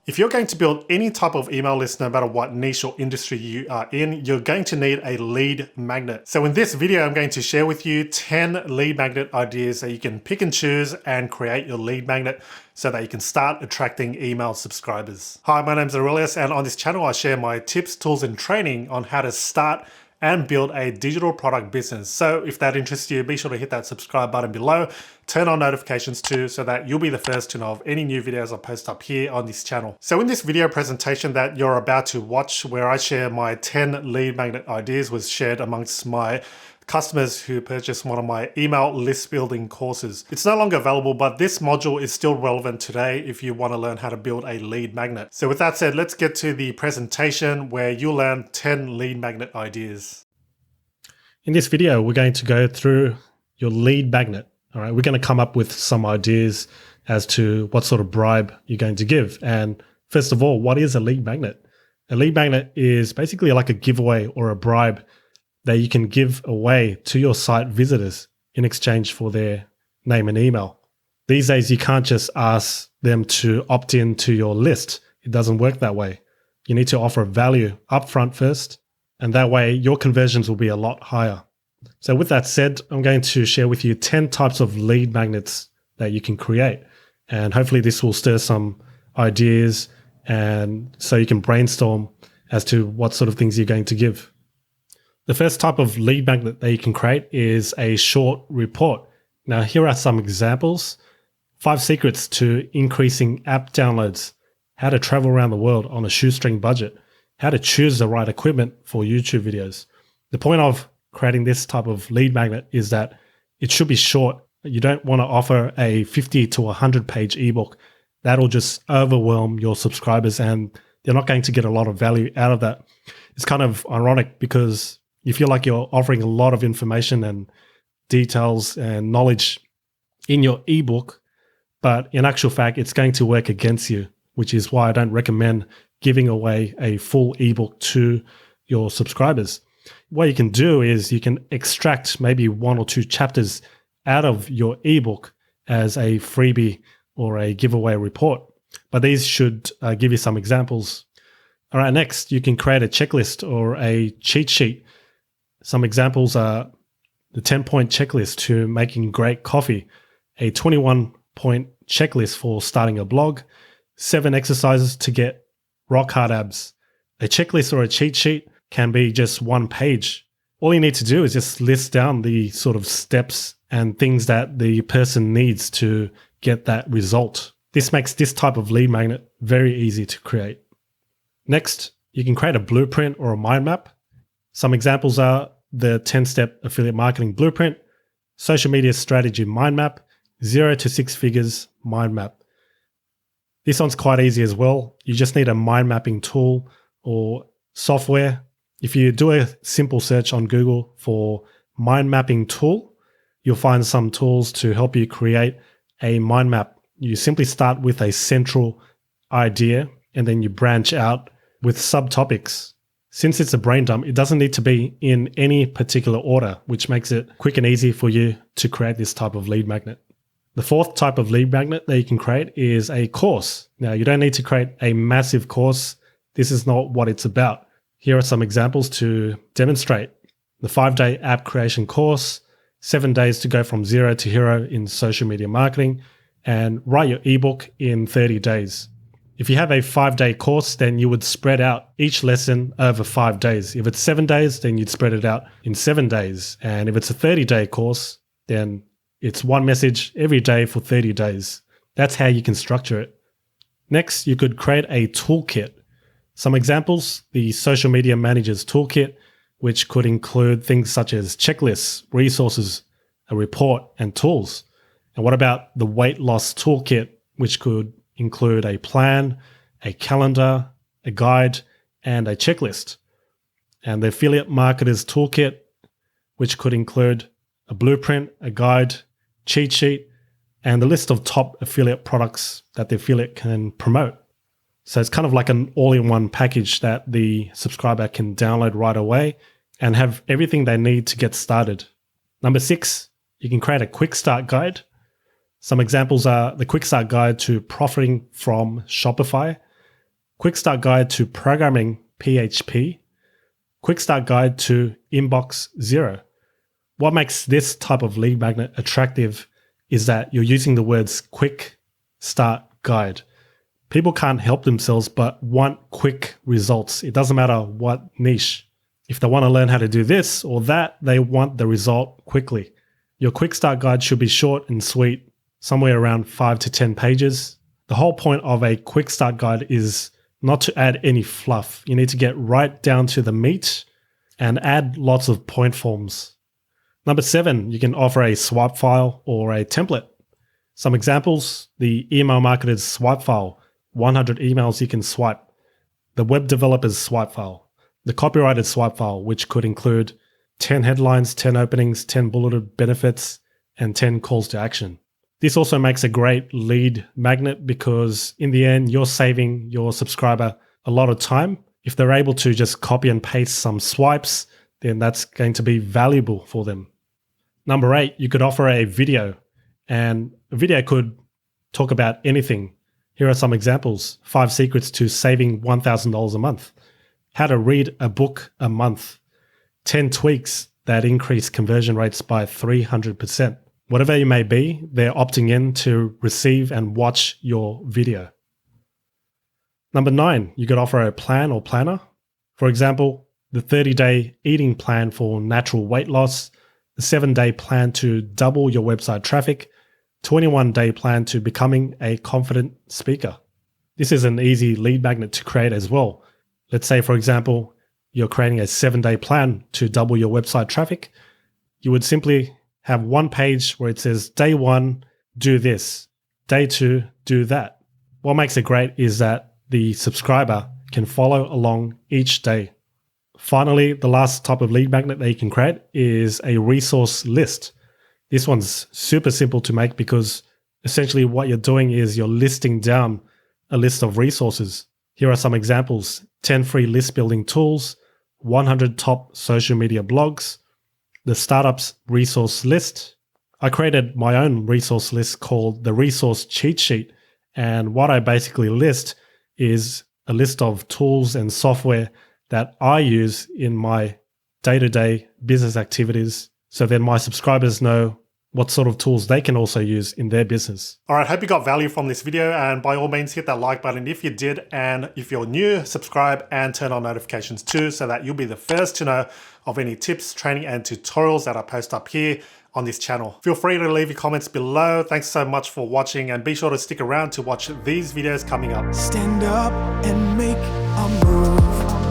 If you're going to build any type of email list, no matter what niche or industry you are in, you're going to need a lead magnet. So in this video, I'm going to share with you 10 lead magnet ideas that you can pick and choose and create your lead magnet so that you can start attracting email subscribers. Hi, my name is Aurelius, and on this channel, I share my tips, tools, and training on how to start and build a digital product business. So if that interests you, be sure to hit that subscribe button below, turn on notifications too, so that you'll be the first to know of any new videos I post up here on this channel. So in this video presentation that you're about to watch, where I share my 10 lead magnet ideas, was shared amongst my customers who purchased one of my email list building courses. It's no longer available, but this module is still relevant today if you want to learn how to build a lead magnet. So with that said, let's get to the presentation where you'll learn 10 lead magnet ideas. In this video, we're going to go through your lead magnet. All right, we're going to come up with some ideas as to what sort of bribe you're going to give. And first of all, what is a lead magnet? A lead magnet is basically like a giveaway or a bribe that you can give away to your site visitors in exchange for their name and email. These days, you can't just ask them to opt in to your list. It doesn't work that way. You need to offer value upfront first, and that way your conversions will be a lot higher. So with that said, I'm going to share with you 10 types of lead magnets that you can create. And hopefully this will stir some ideas, and so you can brainstorm as to what sort of things you're going to give. The first type of lead magnet that you can create is a short report. Now, here are some examples. 5 secrets to increasing app downloads. How to travel around the world on a shoestring budget. How to choose the right equipment for YouTube videos. The point of creating this type of lead magnet is that it should be short. You don't want to offer a 50 to 100 page ebook. That'll just overwhelm your subscribers and they're not going to get a lot of value out of that. It's kind of ironic because you feel like you're offering a lot of information and details and knowledge in your ebook, but in actual fact, it's going to work against you, which is why I don't recommend giving away a full ebook to your subscribers. What you can do is you can extract maybe 1 or 2 chapters out of your ebook as a freebie or a giveaway report, but these should give you some examples. All right, next, you can create a checklist or a cheat sheet. Some examples are the 10-point checklist to making great coffee, a 21-point checklist for starting a blog, 7 exercises to get rock hard abs. A checklist or a cheat sheet can be just 1 page. All you need to do is just list down the sort of steps and things that the person needs to get that result. This makes this type of lead magnet very easy to create. Next, you can create a blueprint or a mind map. Some examples are the 10-step affiliate marketing blueprint, social media strategy mind map, 0 to 6 figures mind map. This one's quite easy as well. You just need a mind mapping tool or software. If you do a simple search on Google for mind mapping tool, you'll find some tools to help you create a mind map. You simply start with a central idea and then you branch out with subtopics. Since it's a brain dump, it doesn't need to be in any particular order, which makes it quick and easy for you to create this type of lead magnet. The fourth type of lead magnet that you can create is a course. Now, you don't need to create a massive course. This is not what it's about. Here are some examples to demonstrate. The 5-day app creation course, 7 days to go from 0 to hero in social media marketing, and write your ebook in 30 days. If you have a 5-day course, then you would spread out each lesson over 5 days. If it's 7 days, then you'd spread it out in 7 days. And if it's a 30-day course, then it's 1 message every day for 30 days. That's how you can structure it. Next, you could create a toolkit. Some examples, the Social Media Manager's Toolkit, which could include things such as checklists, resources, a report, and tools. And what about the Weight Loss Toolkit, which could include a plan, a calendar, a guide, and a checklist. And the Affiliate Marketer's Toolkit, which could include a blueprint, a guide, cheat sheet, and the list of top affiliate products that the affiliate can promote. So it's kind of like an all-in-one package that the subscriber can download right away and have everything they need to get started. Number 6, you can create a quick start guide. Some examples are the quick start guide to profiting from Shopify, Quick Start Guide to Programming PHP, Quick Start Guide to Inbox Zero. What makes this type of lead magnet attractive is that you're using the words Quick Start Guide. People can't help themselves but want quick results. It doesn't matter what niche. If they want to learn how to do this or that, they want the result quickly. Your Quick Start Guide should be short and sweet, somewhere around 5 to 10 pages. The whole point of a Quick Start Guide is not to add any fluff. You need to get right down to the meat and add lots of point forms. Number 7, you can offer a swipe file or a template. Some examples: the email marketer's swipe file, 100 emails you can swipe; the web developer's swipe file; the copywriter's swipe file, which could include 10 headlines, 10 openings, 10 bulleted benefits, and 10 calls to action. This also makes a great lead magnet because in the end, you're saving your subscriber a lot of time. If they're able to just copy and paste some swipes, then that's going to be valuable for them. Number 8, you could offer a video, and a video could talk about anything. Here are some examples: 5 secrets to saving $1,000 a month, how to read a book a month, 10 tweaks that increase conversion rates by 300%. Whatever you may be, they're opting in to receive and watch your video. Number 9, you could offer a plan or planner. For example, the 30-day eating plan for natural weight loss, the 7-day plan to double your website traffic, 21-day plan to becoming a confident speaker. This is an easy lead magnet to create as well. Let's say, for example, you're creating a 7-day plan to double your website traffic. You would simply have one page where it says, day 1, do this. Day 2, do that. What makes it great is that the subscriber can follow along each day. Finally, the last type of lead magnet that you can create is a resource list. This one's super simple to make because essentially what you're doing is you're listing down a list of resources. Here are some examples: 10 free list building tools, 100 top social media blogs, the startups resource list. I created my own resource list called the resource cheat sheet. And what I basically list is a list of tools and software that I use in my day-to-day business activities. So then my subscribers know what sort of tools they can also use in their business. All right, hope you got value from this video, and by all means hit that like button if you did, and if you're new, subscribe and turn on notifications too so that you'll be the first to know of any tips, training and tutorials that I post up here on this channel. Feel free to leave your comments below. Thanks so much for watching, and be sure to stick around to watch these videos coming up. Stand up and make a move.